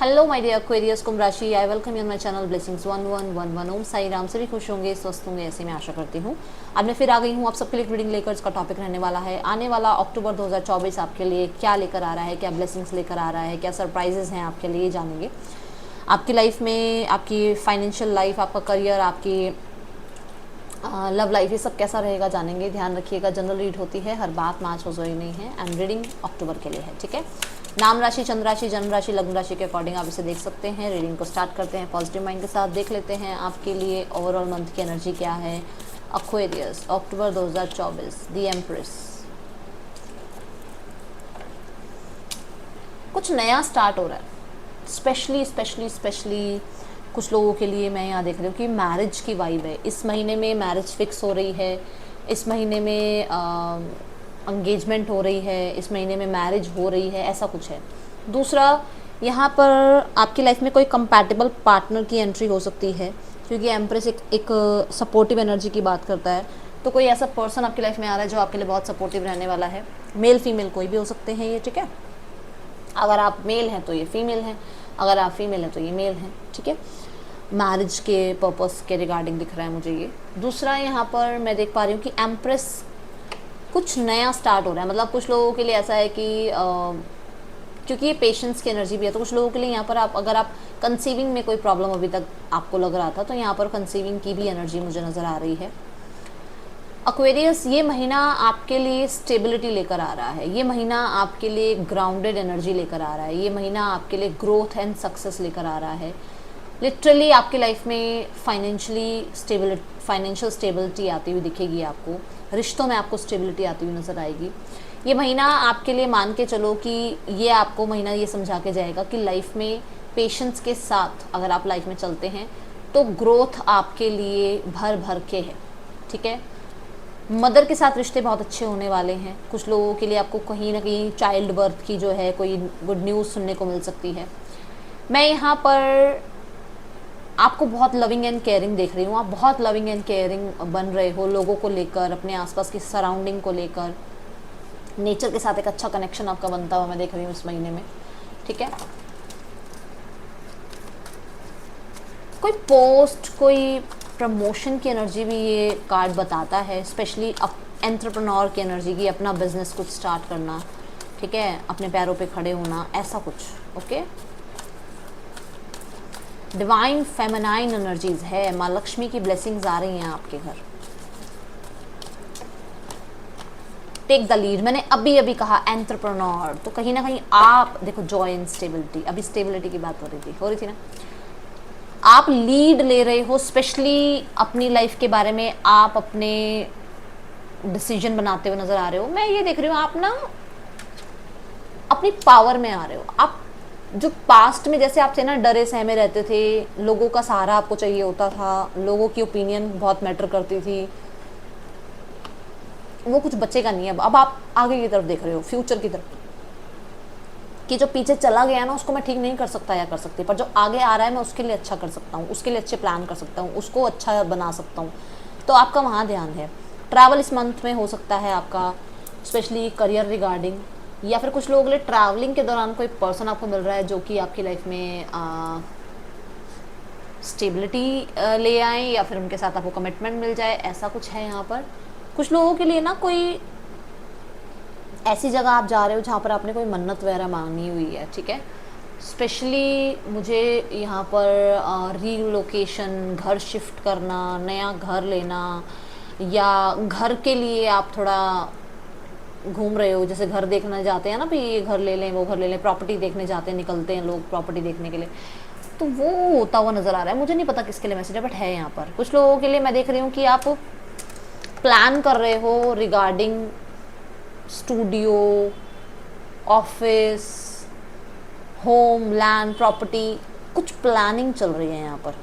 Hello my dear Aquarius कुंभ राशि, I welcome you on my channel blessings 1111। ओम साई राम। सभी खुश होंगे, स्वस्थ होंगे, ऐसे मैं आशा करती हूँ। अब मैं फिर आ गई हूँ आप सबके लिए रीडिंग लेकर। इसका टॉपिक रहने वाला है आने वाला अक्टूबर 2024 आपके लिए क्या लेकर आ रहा है, क्या ब्लेसिंग्स लेकर आ रहा है, क्या सरप्राइजेस हैं आपके लिए, जानेंगे। आपकी लाइफ में, आपकी फाइनेंशियल लाइफ, आपका करियर, आपकी लव लाइफ, ये सब कैसा रहेगा जानेंगे। ध्यान रखिएगा, जनरल रीड होती है, हर बात मैच हो जोई नहीं है। एंड रीडिंग अक्टूबर के लिए है, ठीक है। नाम राशि, चंद्र राशि, जन्म राशि, लग्न राशि के अकॉर्डिंग आप इसे देख सकते हैं। रीडिंग को स्टार्ट करते हैं पॉजिटिव माइंड के साथ। देख लेते हैं आपके लिए ओवरऑल मंथ की एनर्जी क्या है। Aquarius October 2024, the empress. कुछ नया स्टार्ट हो रहा है, स्पेशली कुछ लोगों के लिए। मैं यहाँ देख रही हूँ कि मैरिज की वाइब है। इस महीने में मैरिज फिक्स हो रही है, इस महीने में एंगेजमेंट हो रही है, इस महीने में मैरिज हो रही है, ऐसा कुछ है। दूसरा, यहाँ पर आपकी लाइफ में कोई कंपैटिबल पार्टनर की एंट्री हो सकती है, क्योंकि एम्प्रेस एक सपोर्टिव एनर्जी की बात करता है। तो कोई ऐसा पर्सन आपकी लाइफ में आ रहा है जो आपके लिए बहुत सपोर्टिव रहने वाला है। मेल फीमेल कोई भी हो सकते हैं ये, ठीक है। अगर आप मेल हैं तो ये फीमेल हैं, अगर आप फीमेल हैं तो ये मेल हैं, ठीक है। मैरिज के पर्पस के रिगार्डिंग दिख रहा है मुझे ये। दूसरा, यहाँ पर मैं देख पा रही हूँ कि एम्प्रेस कुछ नया स्टार्ट हो रहा है। मतलब कुछ लोगों के लिए ऐसा है कि क्योंकि ये पेशेंस की एनर्जी भी है, तो कुछ लोगों के लिए यहाँ पर अगर आप कंसीविंग में कोई प्रॉब्लम अभी तक आपको लग रहा था, तो यहाँ पर कंसीविंग की भी एनर्जी मुझे नज़र आ रही है। एक्वेरियस, ये महीना आपके लिए स्टेबिलिटी लेकर आ रहा है। ये महीना आपके लिए ग्राउंडेड एनर्जी लेकर आ रहा है। ये महीना आपके लिए ग्रोथ एंड सक्सेस लेकर आ रहा है। लिटरली आपकी लाइफ में फाइनेंशियल स्टेबिलिटी आती हुई दिखेगी आपको। रिश्तों में आपको स्टेबिलिटी आती हुई नज़र आएगी। ये महीना आपके लिए मान के चलो कि ये आपको महीना ये समझा के जाएगा कि लाइफ में पेशेंस के साथ अगर आप लाइफ में चलते हैं तो ग्रोथ आपके लिए भर भर के है, ठीक है। मदर के साथ रिश्ते बहुत अच्छे होने वाले हैं। कुछ लोगों के लिए आपको कहीं ना कहीं चाइल्ड बर्थ की जो है कोई गुड न्यूज़ सुनने को मिल सकती है। मैं यहाँ पर आपको बहुत लविंग एंड केयरिंग देख रही हूँ। आप बहुत लविंग एंड केयरिंग बन रहे हो लोगों को लेकर, अपने आसपास की सराउंडिंग को लेकर। नेचर के साथ एक अच्छा कनेक्शन आपका बनता हुआ मैं देख रही हूँ इस महीने में, ठीक है। कोई पोस्ट, कोई प्रमोशन की एनर्जी भी ये कार्ड बताता है। स्पेशली एंटरप्रेन्योर की एनर्जी की, अपना बिजनेस कुछ स्टार्ट करना, ठीक है, अपने पैरों पे खड़े होना, ऐसा कुछ, ओके। डिवाइन फेमिनाइन एनर्जीज है। माँ लक्ष्मी की ब्लेसिंग्स आ रही हैं आपके घर। टेक द लीड, मैंने अभी कहा एंटरप्रेन्योर, तो कहीं ना कहीं आप देखो जॉय एंड स्टेबिलिटी, अभी स्टेबिलिटी की बात हो रही थी ना। आप लीड ले रहे हो, स्पेशली अपनी लाइफ के बारे में आप अपने डिसीजन बनाते हुए नजर आ रहे हो। मैं ये देख रही हूँ आप ना अपनी पावर में आ रहे हो। आप जो पास्ट में जैसे आप थे ना, डरे सहमे रहते थे, लोगों का सहारा आपको चाहिए होता था, लोगों की ओपिनियन बहुत मैटर करती थी, वो कुछ बचेगा नहीं। अब आप आगे की तरफ देख रहे हो, फ्यूचर की तरफ, कि जो पीछे चला गया ना उसको मैं ठीक नहीं कर सकता या कर सकती, पर जो आगे आ रहा है मैं उसके लिए अच्छा कर सकता हूँ, उसके लिए अच्छे प्लान कर सकता हूँ, उसको अच्छा बना सकता हूँ। तो आपका वहाँ ध्यान है। ट्रैवल इस मंथ में हो सकता है आपका, स्पेशली करियर रिगार्डिंग, या फिर कुछ लोगों के लिए ट्रैवलिंग के दौरान कोई पर्सन आपको मिल रहा है जो कि आपकी लाइफ में स्टेबिलिटी ले आए, या फिर उनके साथ आपको कमिटमेंट मिल जाए, ऐसा कुछ है यहाँ पर। कुछ लोगों के लिए ना कोई ऐसी जगह आप जा रहे हो जहाँ पर आपने कोई मन्नत वगैरह मांगनी हुई है, ठीक है। स्पेशली मुझे यहाँ पर रीलोकेशन, घर शिफ्ट करना, नया घर लेना, या घर के लिए आप थोड़ा घूम रहे हो, जैसे घर देखने जाते हैं ना, भी ये घर ले लें, वो घर ले लें, प्रॉपर्टी देखने जाते हैं, निकलते हैं लोग प्रॉपर्टी देखने के लिए, तो वो होता हुआ नज़र आ रहा है। मुझे नहीं पता किसके लिए मैसेज है, बट है यहाँ पर। कुछ लोगों के लिए मैं देख रही हूँ कि आप प्लान कर रहे हो recording studio, office, home, land, property, कुछ प्लानिंग चल रही है यहाँ पर।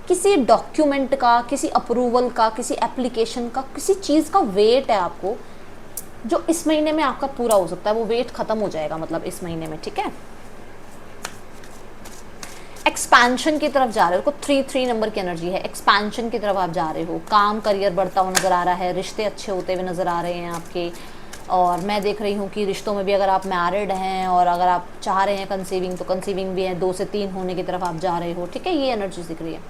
किसी डॉक्यूमेंट का, किसी अप्रूवल का, किसी एप्लीकेशन का, किसी चीज़ का वेट है आपको, जो इस महीने में आपका पूरा हो सकता है। वो वेट खत्म हो जाएगा, मतलब इस महीने में, ठीक है। एक्सपेंशन की तरफ जा रहे हो, 3 नंबर की एनर्जी है। एक्सपेंशन की तरफ आप जा रहे हो, काम करियर बढ़ता हुआ नजर आ रहा है, रिश्ते अच्छे होते हुए नजर आ रहे हैं आपके। और मैं देख रही हूँ कि रिश्तों में भी अगर आप मैरिड हैं और अगर आप चाह रहे हैं कंसीविंग, तो कंसीविंग भी है, 2 से 3 होने की तरफ आप जा रहे हो, ठीक है, ये एनर्जी दिख रही है।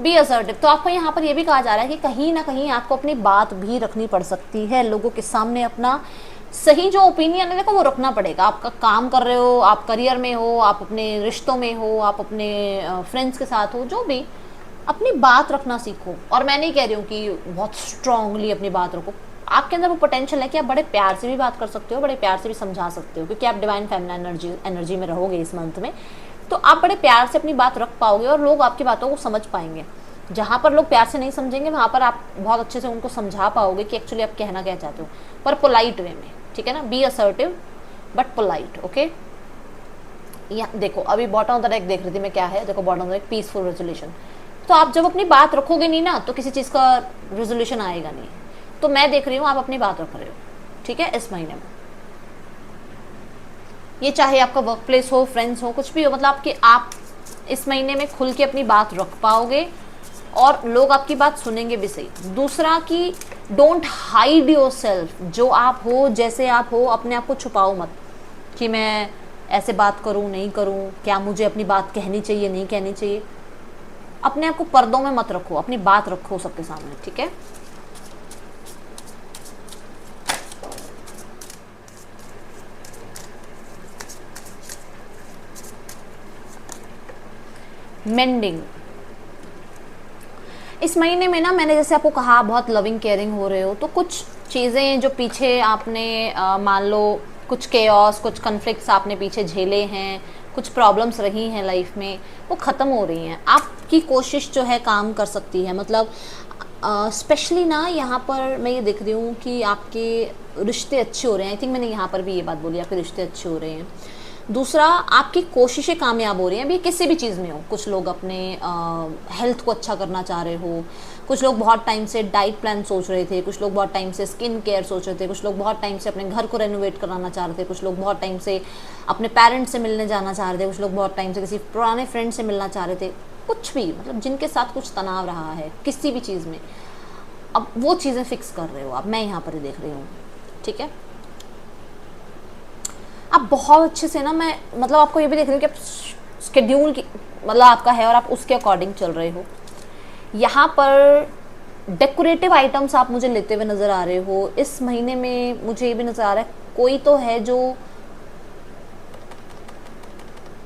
बी असर्टिव, तो आपको यहाँ पर ये भी कहा जा रहा है कि कहीं ना कहीं आपको अपनी बात भी रखनी पड़ सकती है, लोगों के सामने अपना सही जो ओपिनियन है देखो वो रखना पड़ेगा। आपका काम कर रहे हो, आप करियर में हो, आप अपने रिश्तों में हो, आप अपने फ्रेंड्स के साथ हो, जो भी, अपनी बात रखना सीखो। और मैं नहीं कह रही हूँ कि बहुत स्ट्रांगली अपनी बात रखो, आपके अंदर वो पोटेंशियल है कि आप बड़े प्यार से भी बात कर सकते हो, बड़े प्यार से भी समझा सकते हो, क्योंकि आप डिवाइन फेमिनिन एनर्जी में रहोगे इस मंथ में, तो आप बड़े प्यार से अपनी बात रख पाओगे और लोग आपकी बातों को समझ पाएंगे। जहाँ पर लोग प्यार से नहीं समझेंगे वहाँ पर आप बहुत अच्छे से उनको समझा पाओगे कि एक्चुअली आप कहना क्या चाहते हो, पर पोलाइट वे में, ठीक है ना। Be assertive but polite, okay. यहाँ देखो, अभी बॉटम ऑफ द डेक देख रही थी मैं, क्या है, देखो bottom of the deck peaceful resolution. तो आप जब अपनी बात रखोगे नहीं ना, तो किसी चीज़ का रेजोल्यूशन आएगा नहीं। तो मैं देख रही हूँ आप अपनी बात रख रहे हो, ठीक है, इस महीने में। ये चाहे आपका वर्क प्लेस हो, फ्रेंड्स हो, कुछ भी हो, मतलब आपके आप इस महीने में खुल के अपनी बात रख पाओगे और लोग आपकी बात सुनेंगे भी सही। दूसरा कि डोंट हाइड योर सेल्फ, जो आप हो, जैसे आप हो, अपने आप को छुपाओ मत कि मैं ऐसे बात करूं नहीं करूं, क्या मुझे अपनी बात कहनी चाहिए नहीं कहनी चाहिए। अपने आप को पर्दों में मत रखो, अपनी बात रखो सबके सामने, ठीक है। मेंडिंग, इस महीने में ना, मैंने जैसे आपको कहा, बहुत लविंग केयरिंग हो रहे हो, तो कुछ चीज़ें जो पीछे आपने मान लो कुछ केओस, कुछ कन्फ्लिक्ट्स आपने पीछे झेले हैं, कुछ प्रॉब्लम्स रही हैं लाइफ में, वो ख़त्म हो रही हैं। आपकी कोशिश जो है काम कर सकती है, मतलब स्पेशली ना यहाँ पर मैं ये देख रही हूँ कि आपके रिश्ते अच्छे हो रहे हैं। आई थिंक मैंने यहाँ पर भी ये बात बोली, आपके रिश्ते अच्छे हो रहे हैं। दूसरा, आपकी कोशिशें कामयाब हो रही हैं, अभी किसी भी चीज़ में हो। कुछ लोग अपने हेल्थ को अच्छा करना चाह रहे हो, कुछ लोग बहुत टाइम से डाइट प्लान सोच रहे थे, कुछ लोग बहुत टाइम से स्किन केयर सोच रहे थे, कुछ लोग बहुत टाइम से अपने घर को रेनोवेट कराना चाह रहे थे, कुछ लोग बहुत टाइम से अपने पेरेंट्स से मिलने जाना चाह रहे थे, कुछ लोग बहुत टाइम से किसी पुराने फ्रेंड से मिलना चाह रहे थे। कुछ भी, मतलब जिनके साथ कुछ तनाव रहा है किसी भी चीज़ में, अब वो चीज़ें फिक्स कर रहे हो आप, मैं यहाँ पर ही देख रही हूँ, ठीक है। आप बहुत अच्छे से ना, मैं मतलब आपको ये भी देख रही हूँ कि आप स्केड्यूल की, मतलब आपका है और आप उसके अकॉर्डिंग चल रहे हो। यहाँ पर डेकोरेटिव आइटम्स आप मुझे लेते हुए नज़र आ रहे हो इस महीने में। मुझे ये भी नज़र आ रहा है कोई तो है जो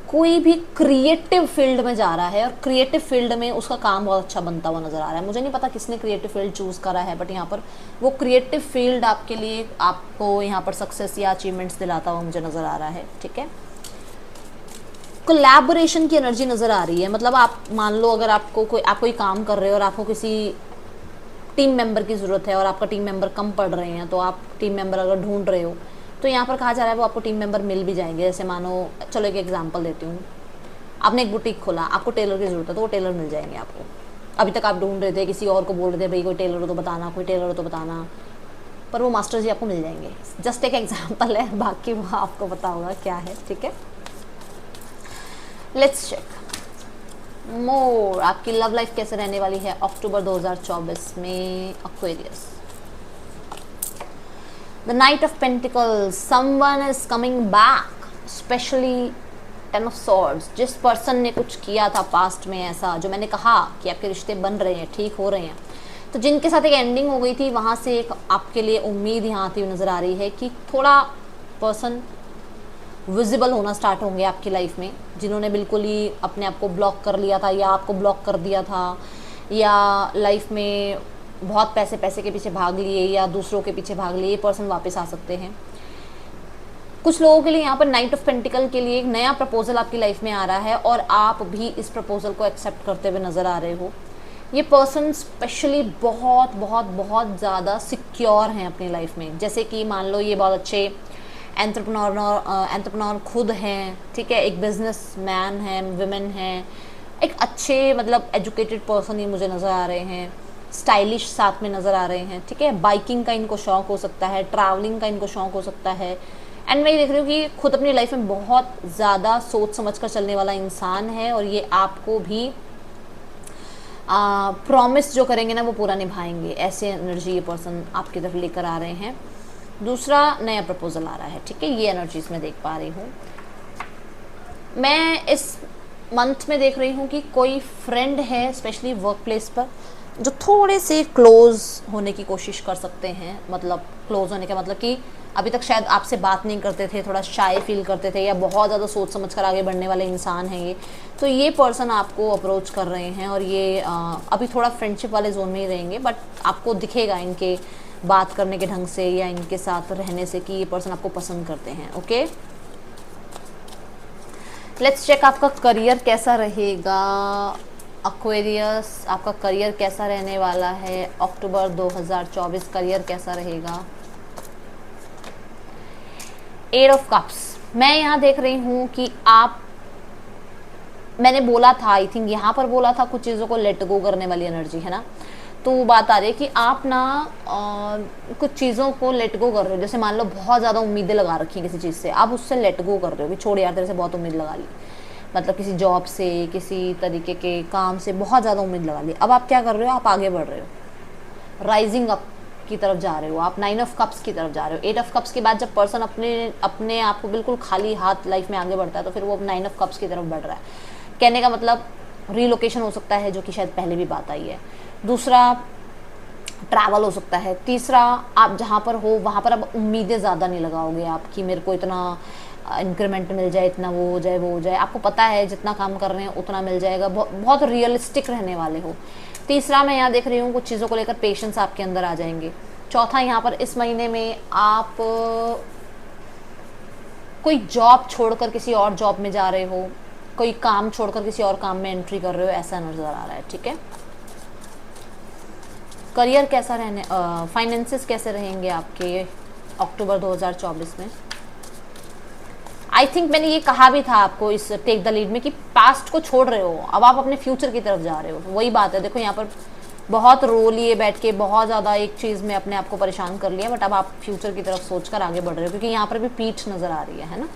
कोई भी क्रिएटिव फील्ड में जा रहा है और क्रिएटिव फील्ड में उसका काम बहुत अच्छा बनता हुआ नज़र आ रहा है। मुझे नहीं पता किसने क्रिएटिव फील्ड चूज़ करा है, बट यहाँ पर वो क्रिएटिव फील्ड आपके लिए, आपको यहाँ पर सक्सेस या अचीवमेंट्स दिलाता हुआ मुझे नज़र आ रहा है, ठीक है। कोलैबोरेशन की एनर्जी नज़र आ रही है, मतलब आप मान लो अगर आप कोई काम कर रहे हो और आपको किसी टीम मेंबर की ज़रूरत है और आपका टीम मेंबर कम पड़ रहे हैं, तो आप टीम मेंबर अगर ढूंढ रहे हो तो यहाँ पर कहा जा रहा है वो आपको टीम मेंबर मिल भी जाएंगे। जैसे मानो, चलो एक एग्जांपल देती हूँ, आपने एक बुटीक खोला, आपको टेलर की ज़रूरत है, तो वो टेलर मिल जाएंगे आपको। अभी तक आप ढूंढ रहे थे, किसी और को बोल रहे थे भाई कोई टेलर हो तो बताना, कोई टेलर हो तो बताना, पर वो मास्टर जी आपको मिल जाएंगे। जस्ट एक एग्जाम्पल है, बाकी वो आपको पता होगा क्या है, ठीक है। लेट्स चेक मोर, आपकी लव लाइफ कैसे रहने वाली है अक्टूबर 2024 में Aquarius. The Knight of Pentacles, someone is coming back, especially Ten of Swords। जिस पर्सन ने कुछ किया था पास्ट में ऐसा, जो मैंने कहा कि आपके रिश्ते बन रहे हैं, ठीक हो रहे हैं, तो जिनके साथ एक एंडिंग हो गई थी, वहाँ से एक आपके लिए उम्मीद यहाँ आती हुई नज़र आ रही है कि थोड़ा पर्सन विजिबल होना स्टार्ट होंगे आपकी लाइफ में, जिन्होंने बिल्कुल ही अपने आप को ब्लॉक कर लिया था या आपको ब्लॉक कर दिया था, या लाइफ में बहुत पैसे के पीछे भाग लिए या दूसरों के पीछे भाग लिए, ये पर्सन वापस आ सकते हैं। कुछ लोगों के लिए यहाँ पर नाइट ऑफ पेंटिकल के लिए एक नया प्रपोजल आपकी लाइफ में आ रहा है और आप भी इस प्रपोजल को एक्सेप्ट करते हुए नज़र आ रहे हो। ये पर्सन स्पेशली बहुत बहुत बहुत ज़्यादा सिक्योर हैं अपनी लाइफ में। जैसे कि मान लो ये बहुत अच्छे एंटरप्रेन्योर खुद हैं, ठीक है, एक बिजनेस मैन है, विमेन हैं, एक अच्छे मतलब एजुकेटेड पर्सन ही मुझे नज़र आ रहे हैं, स्टाइलिश साथ में नज़र आ रहे हैं, ठीक है। बाइकिंग का इनको शौक़ हो सकता है, ट्रैवलिंग का इनको शौक़ हो सकता है। एंड मैं ये देख रही हूँ कि खुद अपनी लाइफ में बहुत ज़्यादा सोच समझ कर चलने वाला इंसान है और ये आपको भी प्रॉमिस जो करेंगे ना वो पूरा निभाएंगे। ऐसे एनर्जी ये पर्सन आपकी तरफ लेकर आ रहे हैं। दूसरा नया प्रपोजल आ रहा है, ठीक है, ये एनर्जीज में देख पा रही हूँ। मैं इस मंथ में देख रही हूँ कि कोई फ्रेंड है स्पेशली वर्क प्लेस पर जो थोड़े से क्लोज होने की कोशिश कर सकते हैं। मतलब क्लोज होने का मतलब कि अभी तक शायद आपसे बात नहीं करते थे, थोड़ा शाय फील करते थे, या बहुत ज़्यादा सोच समझ कर आगे बढ़ने वाले इंसान हैं ये। तो ये पर्सन आपको अप्रोच कर रहे हैं और ये अभी थोड़ा फ्रेंडशिप वाले जोन में ही रहेंगे, बट आपको दिखेगा इनके बात करने के ढंग से या इनके साथ रहने से कि ये पर्सन आपको पसंद करते हैं। ओके, लेट्स चेक आपका करियर कैसा रहेगा। एक्वेरियस, आपका करियर कैसा रहने वाला है अक्टूबर 2024, करियर कैसा रहेगा। एट ऑफ कप्स, मैं यहाँ देख रही हूँ कि आप, मैंने बोला था, आई थिंक यहाँ पर बोला था, कुछ चीज़ों को लेट गो करने वाली एनर्जी है ना। तो वो बात आ रही है कि आप ना कुछ चीज़ों को लेट गो कर रहे हो। जैसे मान लो बहुत ज़्यादा उम्मीदें लगा रखी हैं किसी चीज़ से, आप उससे लेट गो कर रहे हो कि छोड़ यार, तेरे से बहुत उम्मीद लगा ली। मतलब किसी जॉब से, किसी तरीके के काम से बहुत ज़्यादा उम्मीद लगा ली। अब आप क्या कर रहे हो, आप आगे बढ़ रहे हो, राइजिंग अप की तरफ जा रहे हो, आप 9 ऑफ कप्स की तरफ जा रहे हो। 8 ऑफ कप्स के बाद जब पर्सन अपने आप को बिल्कुल खाली हाथ लाइफ में आगे बढ़ता है, तो फिर वो 9 ऑफ कप्स की तरफ बढ़ रहा है। कहने का मतलब रिलोकेशन हो सकता है, जो कि शायद पहले भी बात आई है। दूसरा ट्रैवल हो सकता है। तीसरा, आप जहाँ पर हो वहाँ पर अब उम्मीदें ज़्यादा नहीं लगाओगे आप कि मेरे को इतना इंक्रीमेंट मिल जाए, इतना वो हो जाए, वो हो जाए। आपको पता है जितना काम कर रहे हैं उतना मिल जाएगा। बहुत रियलिस्टिक रहने वाले हो। तीसरा, मैं यहाँ देख रही हूँ कुछ चीज़ों को लेकर पेशेंस आपके अंदर आ जाएंगे। चौथा, यहाँ पर इस महीने में आप कोई जॉब छोड़कर किसी और जॉब में जा रहे हो, कोई काम छोड़कर किसी और काम में एंट्री कर रहे हो, ऐसा नज़र आ रहा है, ठीक है। करियर कैसा रहने, फाइनेंसेस कैसे रहेंगे आपके अक्टूबर 2024 में। आई थिंक मैंने ये कहा भी था आपको इस टेक द लीड में कि पास्ट को छोड़ रहे हो, अब आप अपने फ्यूचर की तरफ जा रहे हो। वही बात है, देखो यहाँ पर बहुत रो लिए बैठ के, बहुत ज़्यादा एक चीज़ में अपने आप को परेशान कर लिया, बट अब आप फ्यूचर की तरफ सोचकर आगे बढ़ रहे हो, क्योंकि यहाँ पर भी पीठ नज़र आ रही है ना।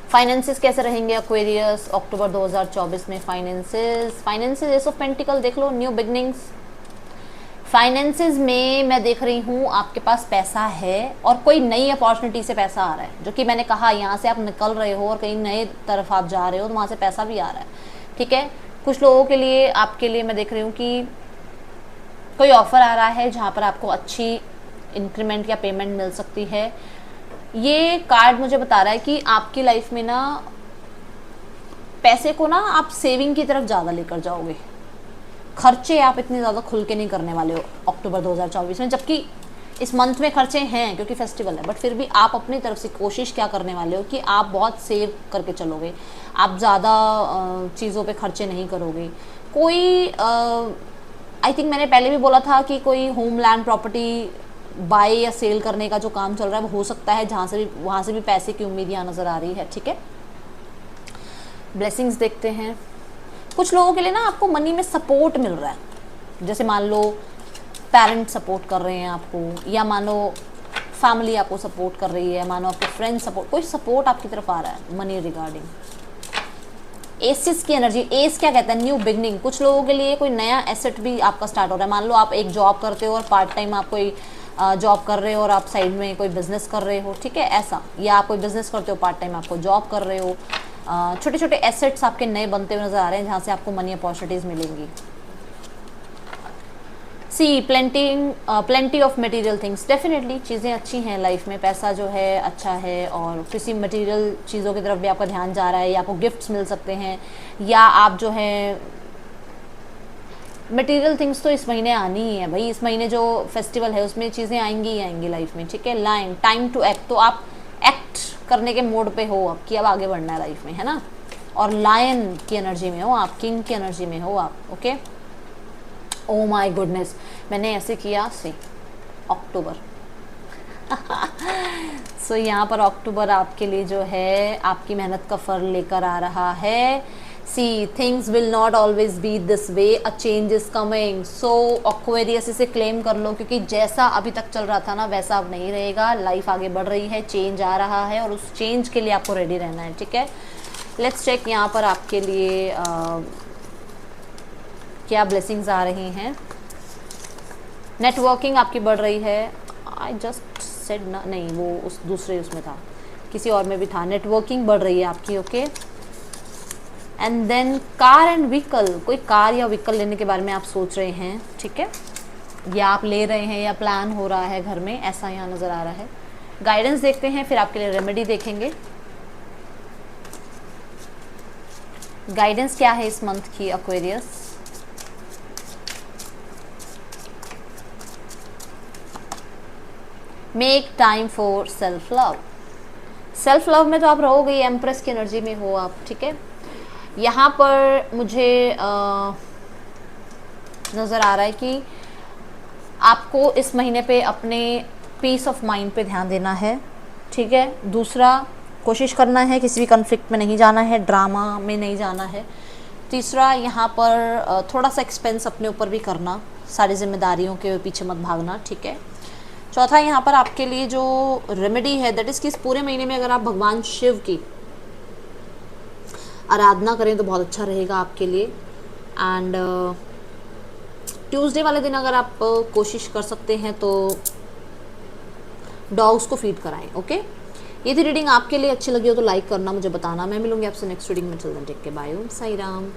फाइनेंसेस कैसे रहेंगे एक्वेरियस अक्टूबर 2024 में। फाइनेंसेस एस ऑफ पेंटिकल देख लो, न्यू बिगनिंग्स। फाइनेंसेस में मैं देख रही हूँ आपके पास पैसा है और कोई नई अपॉर्चुनिटी से पैसा आ रहा है, जो कि मैंने कहा यहाँ से आप निकल रहे हो और कहीं नए तरफ आप जा रहे हो, तो वहाँ से पैसा भी आ रहा है, ठीक है। कुछ लोगों के लिए, आपके लिए मैं देख रही हूँ कि कोई ऑफर आ रहा है जहाँ पर आपको अच्छी इंक्रीमेंट या पेमेंट मिल सकती है। ये कार्ड मुझे बता रहा है कि आपकी लाइफ में ना पैसे को ना आप सेविंग की तरफ ज़्यादा लेकर जाओगे। खर्चे आप इतने ज़्यादा खुल के नहीं करने वाले हो अक्टूबर 2024 में, जबकि इस मंथ में खर्चे हैं क्योंकि फेस्टिवल है, बट फिर भी आप अपनी तरफ से कोशिश क्या करने वाले हो कि आप बहुत सेव करके चलोगे। आप ज़्यादा चीज़ों पे खर्चे नहीं करोगे। कोई आई थिंक मैंने पहले भी बोला था कि कोई होम लैंड प्रॉपर्टी बाय या सेल करने का जो काम चल रहा है वो हो सकता है, जहाँ से भी, वहाँ से भी पैसे की उम्मीद यहाँ नज़र आ रही है, ठीक है। ब्लेसिंग्स देखते हैं। कुछ लोगों के लिए ना आपको मनी में सपोर्ट मिल रहा है, जैसे मान लो पेरेंट सपोर्ट कर रहे हैं आपको, या मानो फैमिली आपको सपोर्ट कर रही है, मानो आपके फ्रेंड्स सपोर्ट, कोई सपोर्ट आपकी तरफ आ रहा है मनी रिगार्डिंग। एसिस की एनर्जी, एस क्या कहता है, न्यू बिगनिंग। कुछ लोगों के लिए कोई नया एसेट भी आपका स्टार्ट हो रहा है। मान लो आप एक जॉब करते हो और पार्ट टाइम आप कोई जॉब कर रहे हो और आप साइड में कोई बिजनेस कर रहे हो, ठीक है, ऐसा। या आप कोई बिजनेस करते हो, पार्ट टाइम आपको जॉब कर रहे हो। छोटे छोटे एसेट्स आपके नए बनते हुए नजर आ रहे हैं, जहाँ से आपको मनी अपॉर्चुनिटीज़ मिलेंगी। See plenty of material things, definitely चीज़ें अच्छी हैं लाइफ में, पैसा जो है अच्छा है, और किसी मटेरियल चीज़ों की तरफ भी आपका ध्यान जा रहा है, या आपको गिफ्ट्स मिल सकते हैं, या आप जो है मटेरियल थिंग्स तो इस महीने आनी ही है भाई। इस महीने जो फेस्टिवल है उसमें चीज़ें आएंगी ही आएंगी लाइफ में, ठीक है। लाइन, टाइम टू एक्ट, तो आप एक्ट करने के मोड पे हो अब कि अब आगे बढ़ना है लाइफ में, है ना। और लायन की एनर्जी में हो आप, किंग की एनर्जी में हो आप, ओके। ओ माय गुडनेस, मैंने ऐसे किया से अक्टूबर सो यहाँ पर अक्टूबर आपके लिए जो है आपकी मेहनत का फल लेकर आ रहा है। See things will not always be this way, a change is coming. So Aquarius इसे क्लेम कर लो, क्योंकि जैसा अभी तक चल रहा था ना वैसा अब नहीं रहेगा। लाइफ आगे बढ़ रही है, चेंज आ रहा है, और उस चेंज के लिए आपको रेडी रहना है, ठीक है। लेट्स चेक यहाँ पर आपके लिए क्या ब्लेसिंग्स आ रही हैं। नेटवर्किंग आपकी बढ़ रही है, आई जस्ट सेड ना, नहीं वो उस दूसरे उसमें था, किसी और में भी था। नेटवर्किंग बढ़ रही है आपकी, okay. And then car and vehicle, कोई कार या व्हीकल लेने के बारे में आप सोच रहे हैं, ठीक है, या आप ले रहे हैं या प्लान हो रहा है घर में, ऐसा यहाँ नज़र आ रहा है। गाइडेंस देखते हैं, फिर आपके लिए रेमेडी देखेंगे। गाइडेंस क्या है इस मंथ की Aquarius? Make time for self love. Self love में तो आप रहोगे, एम्प्रेस की एनर्जी में हो आप, ठीक है। यहाँ पर मुझे नज़र आ रहा है कि आपको इस महीने पे अपने पीस ऑफ माइंड पे ध्यान देना है, ठीक है। दूसरा, कोशिश करना है किसी भी कॉन्फ्लिक्ट में नहीं जाना है, ड्रामा में नहीं जाना है। तीसरा, यहाँ पर थोड़ा सा एक्सपेंस अपने ऊपर भी करना, सारी जिम्मेदारियों के पीछे मत भागना, ठीक है। चौथा, यहाँ पर आपके लिए जो रेमेडी है दैट इज़ कि इस पूरे महीने में अगर आप भगवान शिव की आराधना करें तो बहुत अच्छा रहेगा आपके लिए। एंड ट्यूसडे वाले दिन अगर आप कोशिश कर सकते हैं तो डॉग्स को फीड कराएं, ओके। ये थी रीडिंग, आपके लिए अच्छी लगी हो तो लाइक करना, मुझे बताना। मैं मिलूंगी आपसे नेक्स्ट रीडिंग में। चल दें, टेक के, बाय, ओम साई राम।